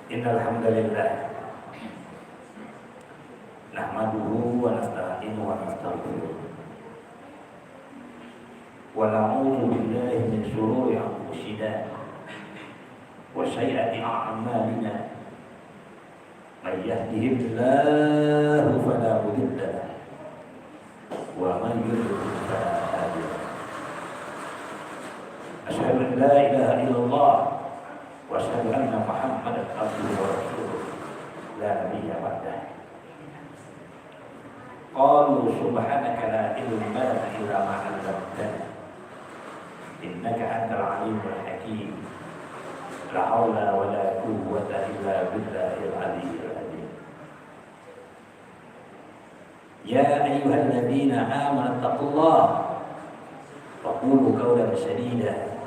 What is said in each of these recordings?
Innal hamdalillah nahmaduhu wa nasta'inuhu wa nastaghfiruh wa na'udzu billahi min shururi anfusina wa sayyiati a'malina. May yahdihillahu fala mudilla lahu wa man yudlil fala hadiya lahu. Asyhadu an la ilaha illallah wa asyhadu anna Muhammadan abduhu wa rasuluh la nabiyya ba'dahu. Qalu subhanaka la ilma lana illa ma 'allamtana innaka antal alimul hakim. La haula wa la quwwata illa billahil aliyyil azim. Ya ayyuhalladzina amanu taqullaha wa qulu qawlan sadida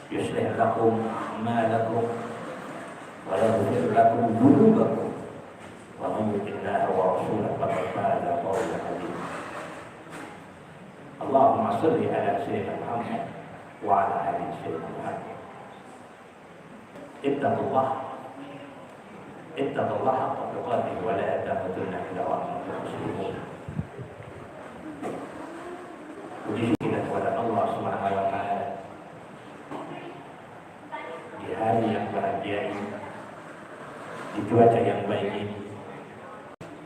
yuslih lakum a'malakum wa yaghfir lakum dhunubakum wa man yuti'illah wa rasulahu faqad faza fawzan 'azima. Allahumma shalli ala sayyidina Muhammad wa ala ali sayyidina Muhammad. Ittaqullah haqqa tuqatih wa la tamutunna illa wa antum muslimun. Puji kita kepada Allah Subhanahu wa taala di hari yang bahagia ini, di cuaca yang baik ini.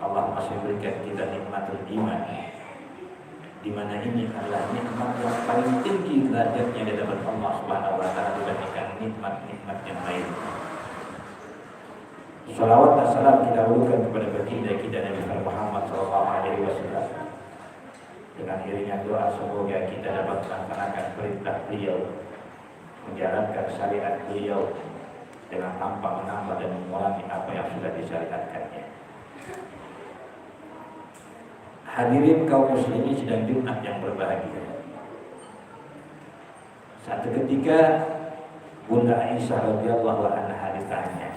Allah masih berikan kita nikmatul iman, di mana ini adalah nikmat yang paling tinggi derajatnya di hadapan Allah Subhanahu wa taala dibandingkan nikmat-nikmat yang lain. Salawat dan salam kita ucapkan kepada baginda kita Nabi Muhammad SAW dengan iringan doa semoga kita dapat melaksanakan perintah beliau, menjalankan syariat beliau dengan tanpa menambah dan mengurangi apa yang sudah disyariatkannya. Hadirin kaum muslimin sedang Jumat yang berbahagia. Satu ketika Bunda Aisyah radhiyallahu anha ditanya,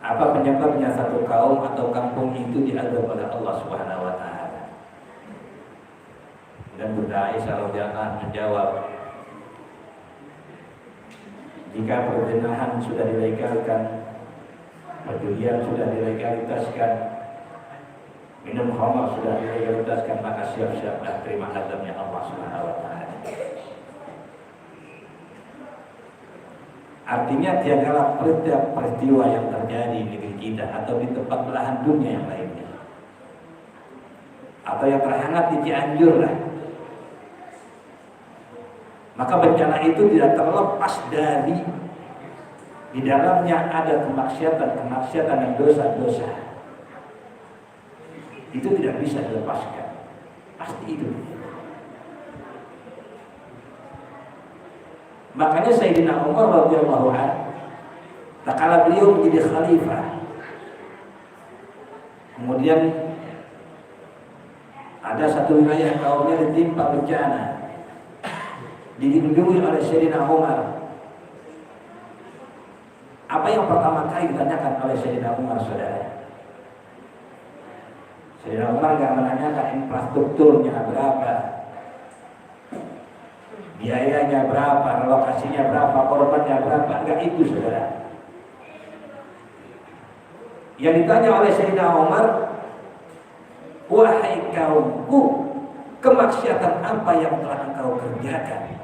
apa penyebabnya satu kaum atau kampung itu diazab oleh Allah Subhanahu wa taala? Dan Bunda Aisyah radhiyallahu anha menjawab, jika perzinahan sudah dilegalkan, perjudian sudah dilegalitaskan, minum khamar sudah dilegalitaskan, maka siap-siaplah terima azabnya Allah Subhanahu wa taala. Artinya tiadalah peristiwa yang terjadi di negeri kita atau di tempat belahan dunia yang lainnya, atau yang terhangat di Cianjur lah, maka bencana itu tidak terlepas dari di dalamnya ada kemaksiatan dan dosa-dosa. Itu tidak bisa dilepaskan, pasti itu. Makanya Sayyidina Umar radhiyallahu anhu, tatkala beliau menjadi khalifah, kemudian ada satu wilayah kaumnya ditimpa bencana, dilindungi oleh Sayyidina Umar. Apa yang pertama kali ditanyakan oleh Sayyidina Umar, saudara? Sayyidina Umar nggak menanyakan infrastrukturnya berapa, biayanya berapa, lokasinya berapa, korbannya berapa, enggak itu, saudara. Yang ditanya oleh Sayyidina Umar, wahai kaumku, kemaksiatan apa yang telah engkau kerjakan?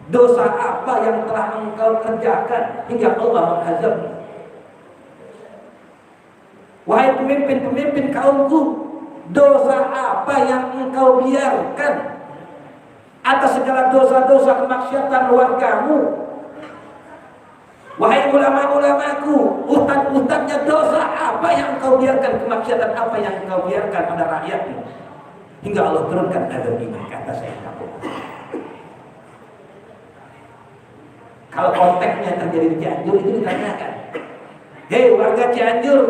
Dosa apa yang telah engkau kerjakan hingga Allah mengazabmu? Wahai pemimpin-pemimpin kaumku, dosa apa yang engkau biarkan atas segala dosa-dosa kemaksiatan wargamu? Wahai ulama-ulamaku, ustaz-ustaznya, dosa apa yang engkau biarkan, kemaksiatan apa yang engkau biarkan pada rakyatmu hingga Allah turunkan azab ini, kata Sayyidina Umar. Kalau konteksnya terjadi di Cianjur itu ditanyakan, hei warga Cianjur,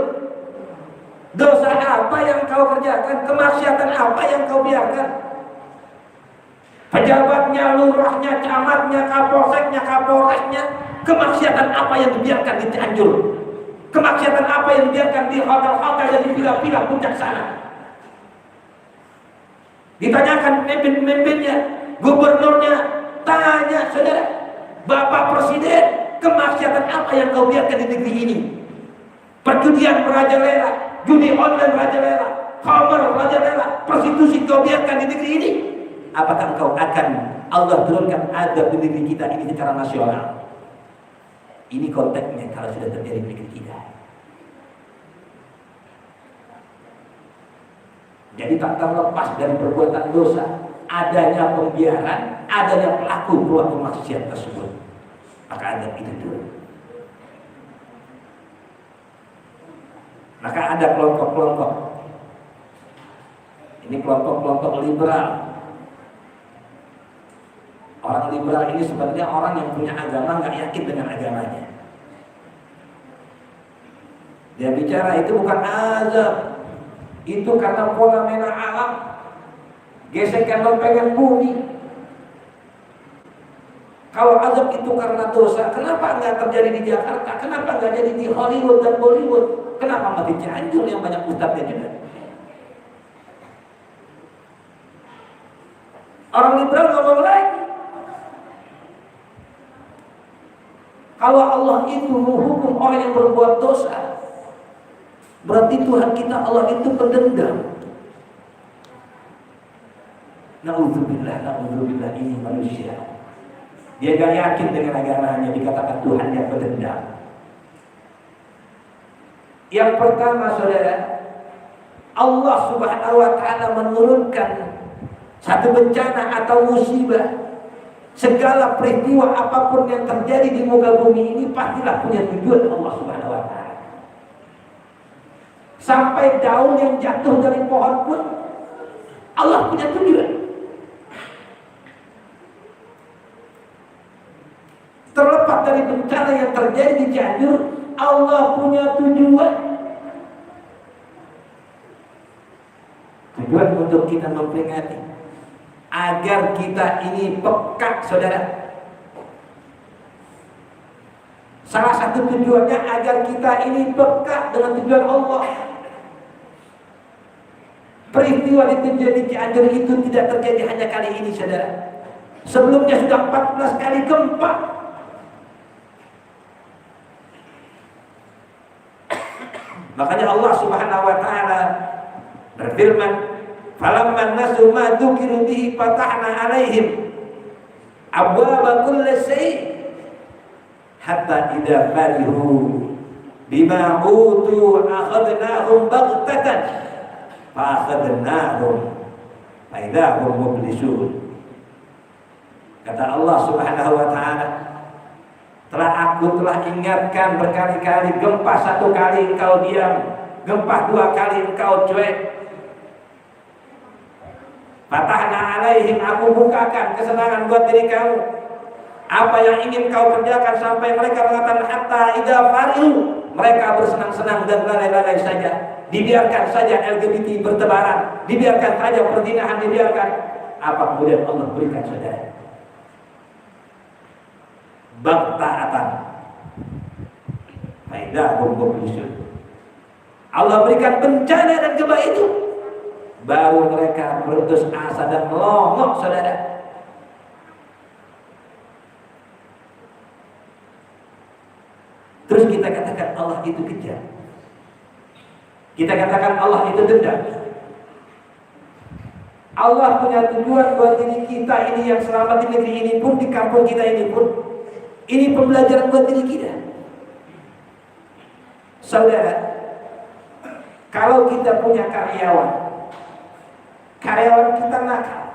dosa apa yang kau kerjakan, kemaksiatan apa yang kau biarkan? Pejabatnya, lurahnya, camatnya, kapolseknya, kapolresnya, kemaksiatan apa yang dibiarkan di Cianjur? Kemaksiatan apa yang dibiarkan di hotel-hotel dan di villa-villa puncak sana? Ditanyakan pemimpin-pemimpinnya, gubernurnya, tanya saudara, Bapak Presiden, Kemaksiatan apa yang kau biarkan di negeri ini? Perjudian merajalela, judi online merajalela, khamar merajalela, prostitusi kau biarkan di negeri ini. Apakah engkau akan Allah turunkan azab di negeri kita ini secara nasional? Ini konteksnya kalau sudah terjadi di negeri kita. Jadi tak terlepas dari perbuatan dosa, adanya pembiaran, adanya pelaku maksiat tersebut, maka azab itu turun. Maka ada kelompok-kelompok. Ini kelompok-kelompok liberal. Orang liberal ini sebenarnya orang yang punya agama nggak yakin dengan agamanya. Dia bicara itu bukan azab, itu karena fenomena alam, gesekan lempengan bumi. Kalau azab itu karena dosa, kenapa nggak terjadi di Jakarta? Kenapa nggak jadi di Hollywood dan Bollywood? Kenapa mati Cianjur yang banyak ustadznya juga? Orang liberal ngomong lagi, kalau Allah itu menghukum orang yang berbuat dosa, berarti Tuhan kita Allah itu pendendam. Na'udzubillah ini manusia. Dia gak yakin dengan agamanya, dikatakan Tuhan yang pendendam. Yang pertama saudara, Allah subhanahu wa ta'ala menurunkan satu bencana atau musibah. Segala peristiwa apapun yang terjadi di muka bumi ini pastilah punya tujuan Allah subhanahu wa ta'ala. Sampai daun yang jatuh dari pohon pun Allah punya tujuan. Terlepas dari bencana yang terjadi di Cianjur, Allah punya tujuan. Tujuan untuk kita memperingati agar kita ini peka, saudara. Salah satu tujuannya agar kita ini peka dengan tujuan Allah. Peristiwa itu terjadi di Cianjur itu tidak terjadi hanya kali ini, saudara. Sebelumnya sudah 14 kali gempa. Makanya Allah subhanahu wa ta'ala berfirman, falamman nasu ma dzukiru bihi fatahna alaihim abwaaba kulli syai' hatta idza farihu bima utu akhadnahum baghtatan fa akhadnahum fa idza hum mublisun. Kata Allah subhanahu wa ta'ala, aku telah ingatkan berkali-kali, gempa 1 kali engkau diam, gempa 2 kali engkau cuek. Fatahna alaihim, aku bukakan kesenangan buat diri kamu. Apa yang ingin kau kerjakan sampai mereka mengatakan hatta idza farihu, mereka bersenang-senang dan lalai-lalai saja. Dibiarkan saja LGBT bertebaran, dibiarkan saja perzinahan, dibiarkan. Apa kemudian Allah berikan saudara? Baghtatan. Faidah mublisun. Allah berikan bencana dan gempa itu, baru mereka berputus asa dan melongok, saudara. Terus kita katakan Allah itu kejam. Kita katakan Allah itu dendam. Allah punya tujuan buat diri kita ini yang selamat di negeri ini pun, di kampung kita ini pun. Ini pembelajaran buat diri kita. Saudara, kalau kita punya karyawan kita nakal,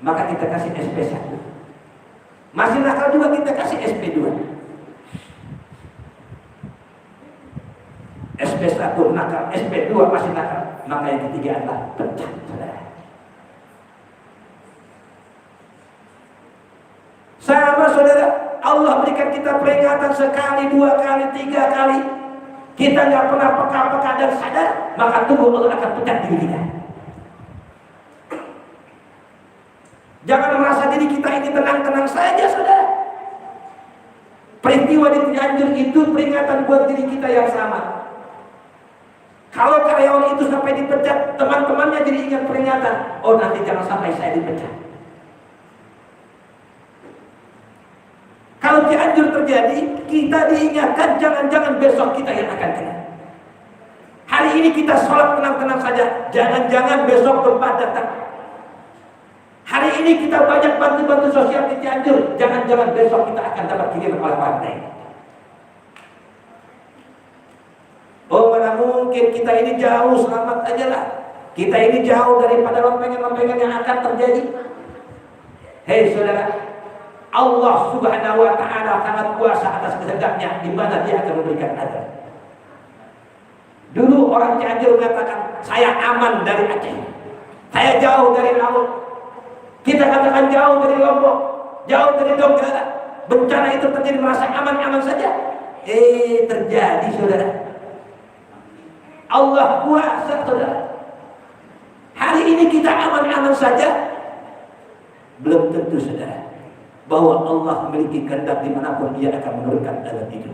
maka kita kasih SP1. Masih nakal juga kita kasih SP2. SP1 nakal, SP2 masih nakal, maka yang ketiga adalah pecat, saudara. Sama saudara, Allah berikan kita peringatan 1, 2 kali, 3 kali. Kita nggak pernah peka-peka dan sadar, maka tunggu Allah akan pecat diri kita. Jangan merasa diri kita ini tenang-tenang saja, saudara. Peristiwa di Cianjur itu peringatan buat diri kita yang sama. Kalau karyawan itu sampai dipecat, teman-temannya jadi ingat peringatan. Oh, nanti jangan sampai saya dipecat. Kalau Cianjur terjadi, kita diingatkan jangan-jangan besok kita yang akan kena. Hari ini kita sholat tenang-tenang saja, jangan-jangan besok gempa datang. Hari ini kita banyak bantu-bantu sosial di Cianjur, jangan-jangan besok kita akan dapat kiriman oleh partai. Oh, mana mungkin kita ini jauh, selamat aja lah. Kita ini jauh daripada lempengan-lempengan yang akan terjadi. Hei saudara, Allah Subhanahu wa ta'ala sangat kuasa atas kehendaknya di mana dia akan memberikan azab. Dulu orang Cianjur mengatakan, saya aman dari Aceh, saya jauh dari laut. Kita katakan jauh dari Lombok, jauh dari Donggala. Bencana itu terjadi merasa aman-aman saja. Terjadi saudara. Allah kuasa saudara. Hari ini kita aman-aman saja, belum tentu saudara bahwa Allah memiliki kehendak dimanapun dia akan menurunkan azab itu.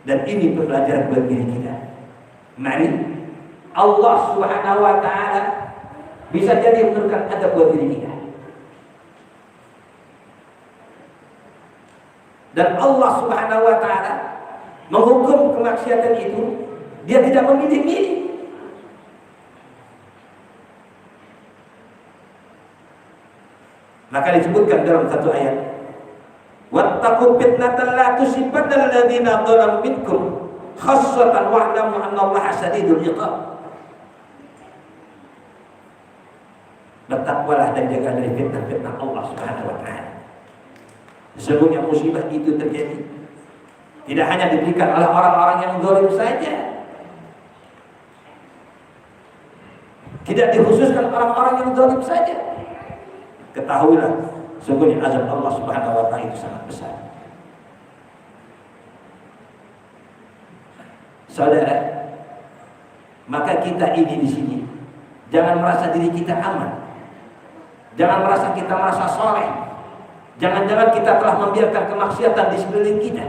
Dan ini pelajaran buat diri kita. Mari Allah Subhanahu wa ta'ala bisa jadi menurunkan azab buat diri kita. Dan Allah Subhanahu wa ta'ala menghukum kemaksiatan itu, dia tidak memilih-milih. Maka disebutkan dalam satu ayat, wattaqu fitnatan la tusibanna alladziina dzalamu minkum khassatan wa'lamu annallaha shadidul iqab. Bertakwalah dan jaga dari fitnah-fitnah Allah Subhanahu wa ta'ala. Sesungguhnya musibah itu terjadi tidak hanya diberikan oleh orang-orang yang zalim saja, tidak dikhususkan orang-orang yang zalim saja. Ketahuilah, sungguhnya azab Allah Subhanahu wa ta'ala itu sangat besar. Saudara, maka kita ini di sini jangan merasa diri kita aman. Jangan merasa kita merasa soleh. Jangan-jangan kita telah membiarkan kemaksiatan di sekeliling kita.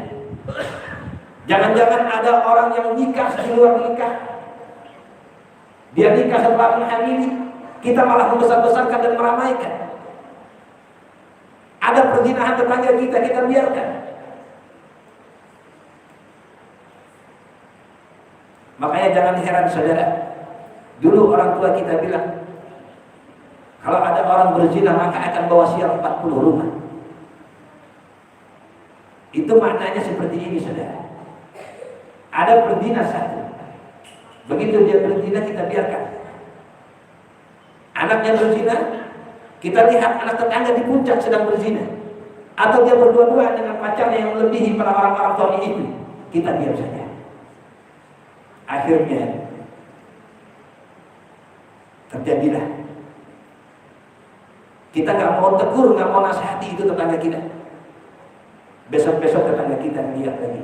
Jangan-jangan ada orang yang nikah di luar nikah. Dia nikah setelah menghamili, kita malah membesar-besarkan dan meramaikan. Ada perzinahan tetangga kita biarkan. Makanya jangan heran saudara, dulu orang tua kita bilang, kalau ada orang berzina maka akan bawa sial 40 rumah. Itu maknanya seperti ini saudara. Ada berzina satu, begitu dia berzina kita biarkan. Anaknya berzina, kita lihat anak tetangga di puncak sedang berzina, atau dia berdua-dua dengan pacarnya yang melebihi para orang-orang tua itu, kita diam saja. Akhirnya terjadilah, kita nggak mau tegur, nggak mau nasihati itu tetangga kita. Besok-besok tetangga kita lihat lagi,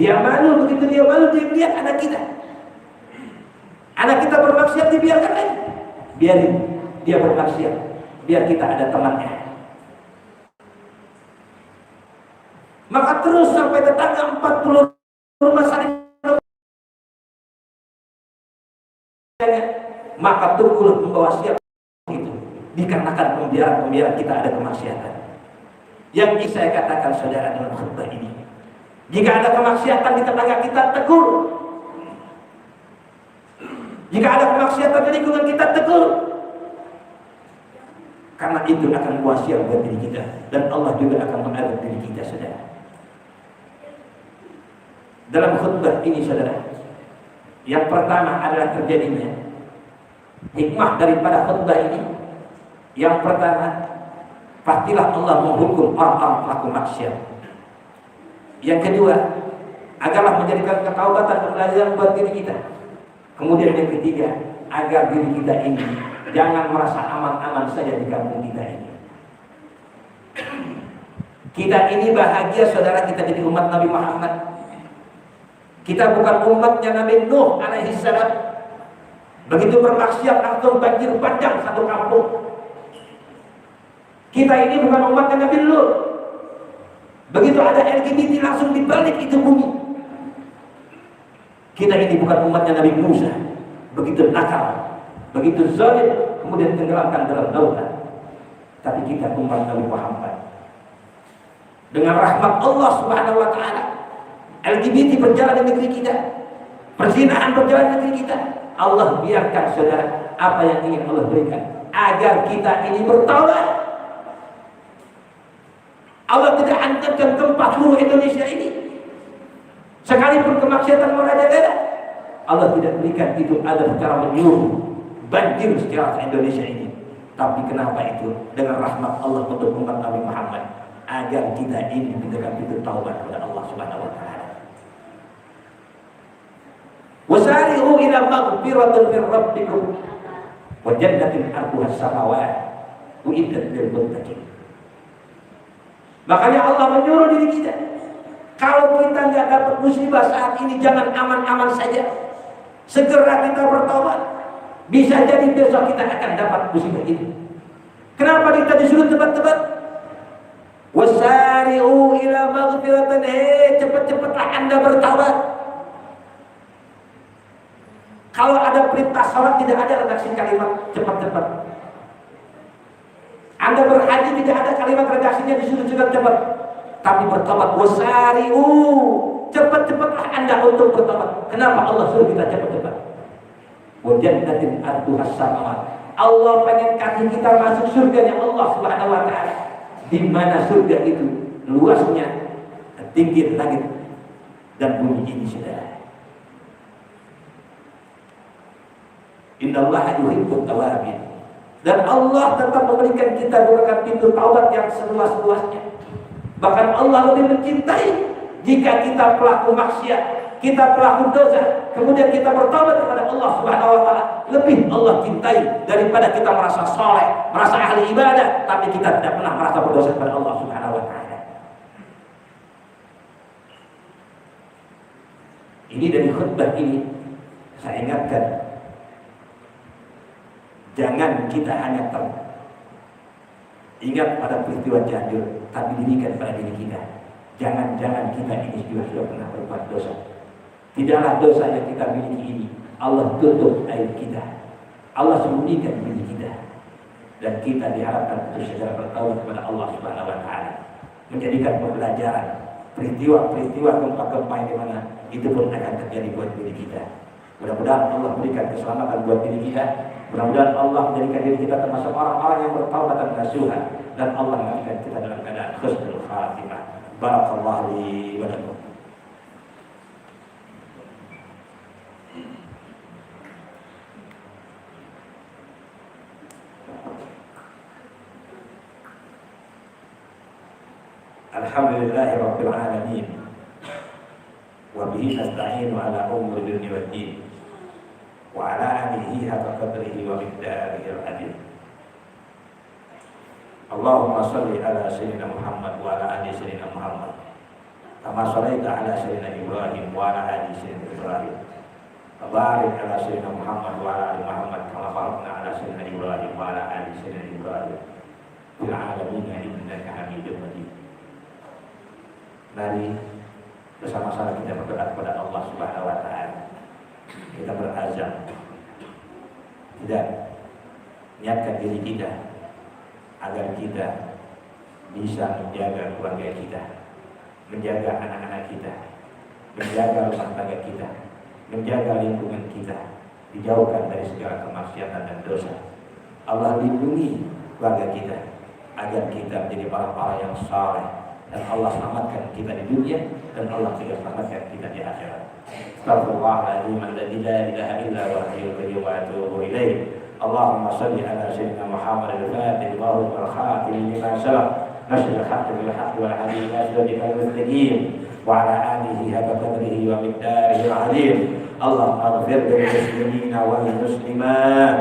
dia malu, begitu dia malu dia lihat anak kita. Anak kita bermaksiat dibiarkan lagi, biarin dia bermaksiat, biar kita ada temannya. Maka terus sampai tetangga 40 rumah saling, maka tunggulah membawa siap itu, dikarenakan pembiaran kita ada kemaksiatan. Yang saya katakan saudara dalam khutbah ini, jika ada kemaksiatan di tetangga kita, tegur. Jika ada kemaksiatan di lingkungan kita, tegur. Karena itu akan membawa sial buat diri kita, dan Allah juga akan mengadab diri kita saudara. Dalam khutbah ini saudara, yang pertama adalah terjadinya hikmah daripada khutbah ini. Yang pertama, pastilah Allah menghukum orang-orang pelaku maksiat. Yang kedua, agarlah menjadikan ketaubatan pembelajaran buat diri kita. Kemudian yang ketiga, agar diri kita ini jangan merasa aman-aman saja di kampung kita ini. Kita ini bahagia saudara, kita jadi umat Nabi Muhammad. Kita bukan umatnya Nabi Nuh alaihi salam. Begitu bermaksiat langsung banjir bandang satu kampung. Kita ini bukan umatnya Nabi Lut. Begitu ada LGBT langsung dibalik itu bumi. Kita ini bukan umatnya Nabi Musa. Begitu nakal, begitu zalim, kemudian tenggelamkan dalam lautan. Tapi kita umat Nabi Muhammad. dengan rahmat Allah Subhanahu wa taala. LGBT berjalan di negeri kita, perzinahan berjalan di negeri kita. Allah biarkan saudara, apa yang ingin Allah berikan agar kita ini bertaubat. Allah tidak hancurkan tempat seluruh Indonesia ini, sekalipun kemaksiatan merajalela. Allah tidak berikan itu ada secara menyuruh banjir secara Indonesia ini. Tapi kenapa itu? Dengan rahmat Allah untuk umat Nabi Muhammad, agar kita ini diberikan pintu taubat kepada Allah Subhanahu wa taala. Wasari'u ila maghfiratin min rabbikum wa jannatin 'arduha as-samawati uiddat lil muttaqin. Makanya Allah menyuruh diri kita, kalau kita nggak dapat musibah saat ini, jangan aman-aman saja, segera kita bertobat. Bisa jadi besok kita akan dapat musibah itu. Kenapa kita disuruh tebak-tebak? Wasari'u ila maghfiratin, cepat-cepatlah Anda bertaubat. Kalau ada perintah salat tidak ada redaksi kalimat cepat-cepat. Anda berhaji tidak ada kalimat redaksinya disuruh cepat-cepat. Tapi bertobat, wasari'u, cepat-cepatlah Anda untuk bertobat. Kenapa Allah suruh kita cepat-cepat? Wa jannatin 'arduha as-samawati. Allah pengen kasih kita masuk surganya Allah Subhanahu wa taala. Di mana surga itu luasnya tinggi langit dan bumi ini, saudara. Innallaha yuhibbut tawabin. Dan Allah tetap memberikan kita berikan pintu taubat yang seluas-luasnya. Bahkan Allah lebih mencintai jika kita pelaku maksiat, kita pelaku dosa, kemudian kita bertobat kepada Allah Subhanahu wa taala, lebih Allah cintai daripada kita merasa soleh, merasa ahli ibadah, tapi kita tidak pernah merasa berdosa kepada Allah Subhanahu wa taala. Ini dari khutbah ini saya ingatkan, jangan kita hanya ingat pada peristiwa Cianjur, tapi dirikan pada diri kita. Jangan-jangan kita ini juga sudah pernah berbuat dosa. Tidaklah dosa yang kita miliki ini Allah tutup aib kita, Allah sembunyikan diri kita, dan kita diharapkan untuk segera bertaubat kepada Allah Subhanahu wa taala, menjadikan pembelajaran peristiwa-peristiwa gempa-gempa di mana itu pun akan terjadi buat diri kita. Mudah-mudahan Allah berikan keselamatan buat diri kita. Mudah-mudahan Allah menjadikan diri kita termasuk orang-orang yang bertaubat dan nasuha, dan Allah menjadikan kita dalam keadaan husnul khatimah. Barakallahu li wa lakum. Alhamdulillahi rabbil alamin. Wa bihi nasta'inu ala umuri dunya wad din. Wa ala alihi haqqa qadrihi wa miqdarihi al-'azim. Allahumma shalli ala sayyidina Muhammad wa ala ali sayyidina Muhammad. Kama shallaita ala sayyidina Ibrahim wa ala ali sayyidina Ibrahim. Wa barik ala sayyidina Muhammad wa ala ali Muhammad kama barakna ala sayyidina Ibrahim wa ala ali sayyidina Ibrahim fil 'alamin innaka Hamidum Majid. Mari bersama-sama kita berdoa kepada Allah Subhanahu wa taala. Kita berazam tidak niatkan diri kita agar kita bisa menjaga keluarga kita, menjaga anak-anak kita, menjaga rumah tangga kita, menjaga lingkungan kita, dijauhkan dari segala kemaksiatan dan dosa. Allah lindungi keluarga kita agar kita menjadi orang-orang yang saleh, dan Allah selamatkan kita di dunia, dan Allah juga selamatkan kita di akhirat. Astaghfirullahaladzim alladzi la ilaha illa huwal hayyul qayyum wa atubu ilaih. Allahumma salli ala sayyidina Muhammad al-Fatih wal khatim lima sabaq nashr al-haqq bil haqq wal hadi ila siratikal mustaqim wa ala alihi haqqa qadrihi wa miqdarihi al-'azim. Allahumma ighfir lil muslimina wal muslimat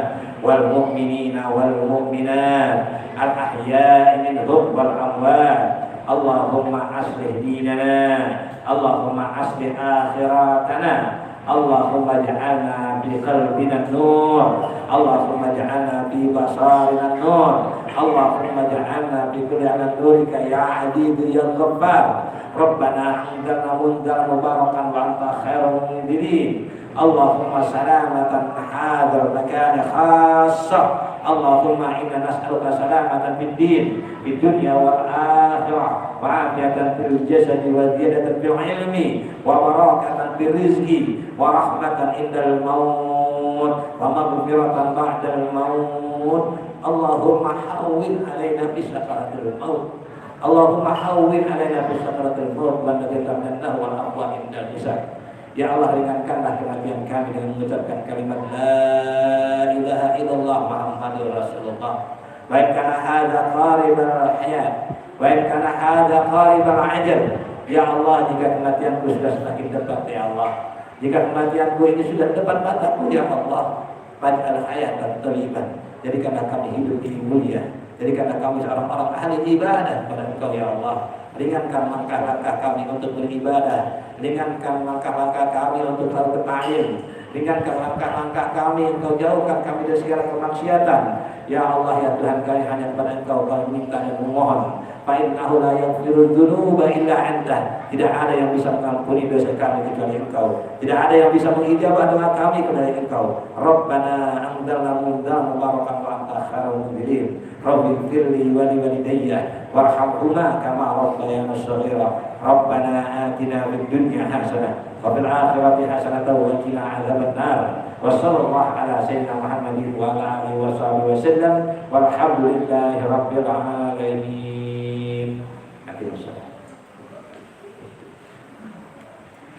wal mu'minina wal mu'minat al-ahya'i minhum wal amwat. Allahumma aslih dinana, Allahumma aslih akhiratana, Allahumma ja'alna bi qalbina nur, Allahumma ja'alna bi basarina nur, Allahumma ja'alna bi kulli nurika ya adid ya ghaffar. Rabbana anzalna munzalan mubarakan wa anta khairul munzilin. Allahumma salamatan hadzal makan khassah Allahumma inna nas'aluka salamatan fid din fid dunya wal akhirah wa afiyatan fil jasadi wa ziyadatan fil ilmi wa barakatan fil rizqi wa rahmatan indal maut wa maghfiratan ba'dal maut. Allahumma hawwin alaina fi sakaratil maut. Allahumma hawwin alaina fi sakaratil maut wa najatan wal afwa indal hisab. Ya Allah, ringankanlah kematian kami dengan mengucapkan kalimat La ilaha illallah Muhammadur Rasulullah. Wa in kana hadza qaribal hayat wa in kana hadza qaribal ajal. Ya Allah, jika kematianku sudah semakin dekat ya Allah, jika kematianku ini sudah depan mataku ya Allah, faj'al hayatan thayyiban, jadikanlah kami hidup ini mulia, jadikanlah kami seorang orang ahli ibadah pada Engkau ya Allah. Ringankan langkah-langkah kami untuk beribadah, ringankan langkah-langkah kami untuk selalu berta'lim, ringankan langkah-langkah kami, Engkau jauhkan kami dari segala kemaksiatan. Ya Allah ya Tuhan, kami hanya kepada Engkau kami minta dan memohon. Fa innahu la yaghfiru dzunuba illa Anta. Tidak ada yang bisa mengampuni dosa kami kecuali Engkau. Tidak ada yang bisa mengijabah doa kami kecuali Engkau. Rabbana anzalna munzalan mubarakan wa anta khairul munzilin. Rabbi firli wa li walidayya warhamhuma kama rabbayana shaghira. Rabbana atina fid dunya hasanah wa fil akhirati hasanah wa qina adzabannar. Wa sallallahu ala sayyidina Muhammadin wa ala alihi wa sahbihi wasallam walhamdulillahi rabbil alamin.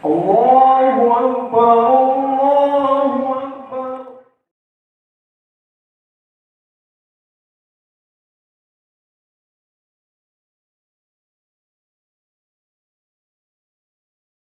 Allahu akbar.